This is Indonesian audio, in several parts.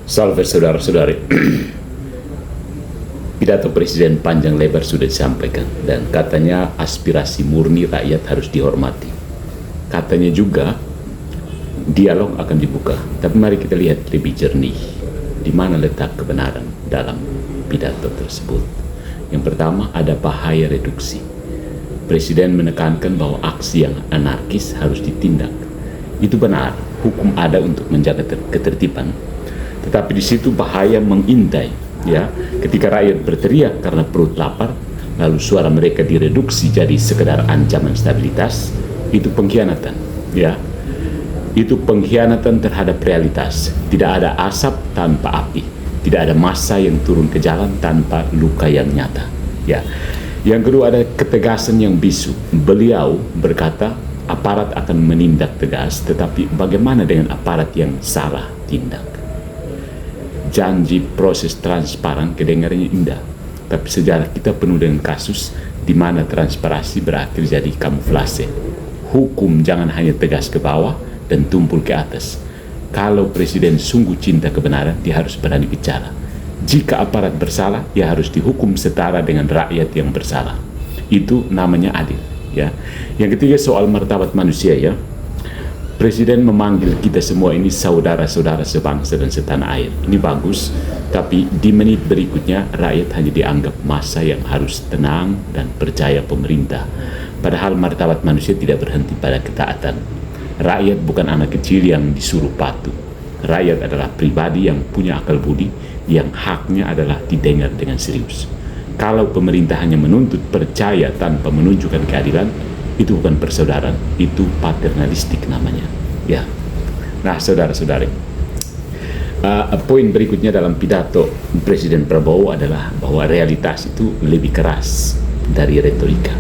Salve saudara-saudari. Pidato Presiden panjang lebar sudah disampaikan dan katanya aspirasi murni rakyat harus dihormati. Katanya juga dialog akan dibuka. Tapi mari kita lihat lebih jernih di mana letak kebenaran dalam pidato tersebut. Yang pertama, ada bahaya reduksi. Presiden menekankan bahwa aksi yang anarkis harus ditindak. Itu benar, hukum ada untuk menjaga ketertiban. Tetapi di situ bahaya mengintai, ya. Ketika rakyat berteriak karena perut lapar, lalu suara mereka direduksi jadi sekedar ancaman stabilitas, itu pengkhianatan, ya. Itu pengkhianatan terhadap realitas. Tidak ada asap tanpa api, tidak ada massa yang turun ke jalan tanpa luka yang nyata, ya. Yang kedua, ada ketegasan yang bisu. Beliau berkata aparat akan menindak tegas, tetapi bagaimana dengan aparat yang salah tindak? Janji proses transparan kedengarannya indah, tapi sejarah kita penuh dengan kasus di mana transparansi berakhir jadi kamuflase. Hukum jangan hanya tegas ke bawah dan tumpul ke atas. Kalau presiden sungguh cinta kebenaran, dia harus berani bicara. Jika aparat bersalah, dia harus dihukum setara dengan rakyat yang bersalah. Itu namanya adil, ya. Yang ketiga, soal martabat manusia, ya. Presiden memanggil kita semua ini saudara-saudara sebangsa dan setanah air. Ini bagus, tapi di menit berikutnya rakyat hanya dianggap massa yang harus tenang dan percaya pemerintah. Padahal martabat manusia tidak berhenti pada ketaatan. Rakyat bukan anak kecil yang disuruh patuh. Rakyat adalah pribadi yang punya akal budi, yang haknya adalah didengar dengan serius. Kalau pemerintah hanya menuntut percaya tanpa menunjukkan keadilan, itu bukan persaudaraan, itu paternalistik namanya, ya. Nah, saudara-saudari, poin berikutnya dalam pidato Presiden Prabowo adalah bahwa realitas itu lebih keras dari retorika.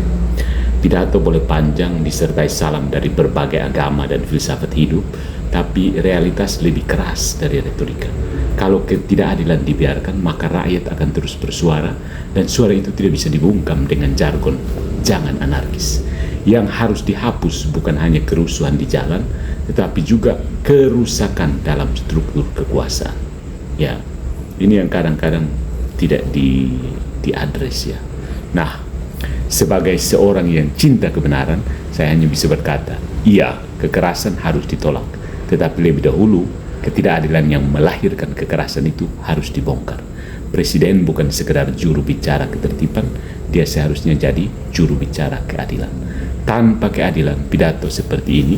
Pidato boleh panjang disertai salam dari berbagai agama dan filsafat hidup, tapi realitas lebih keras dari retorika. Kalau ketidakadilan dibiarkan, maka rakyat akan terus bersuara, dan suara itu tidak bisa dibungkam dengan jargon "jangan anarkis". Yang harus dihapus bukan hanya kerusuhan di jalan, tetapi juga kerusakan dalam struktur kekuasaan. Ya, ini yang kadang-kadang tidak diadres, ya. Nah, sebagai seorang yang cinta kebenaran, saya hanya bisa berkata, iya, kekerasan harus ditolak, tetapi lebih dahulu ketidakadilan yang melahirkan kekerasan itu harus dibongkar. Presiden bukan sekedar juru bicara ketertiban, dia seharusnya jadi juru bicara keadilan. Tanpa keadilan, pidato seperti ini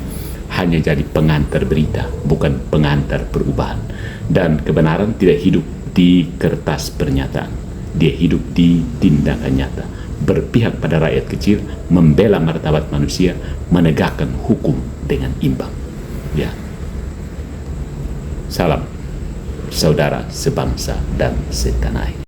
hanya jadi pengantar berita, bukan pengantar perubahan. Dan kebenaran tidak hidup di kertas pernyataan, dia hidup di tindakan nyata. Berpihak pada rakyat kecil, membela martabat manusia, menegakkan hukum dengan imbang. Ya. Salam, saudara sebangsa dan setanah air.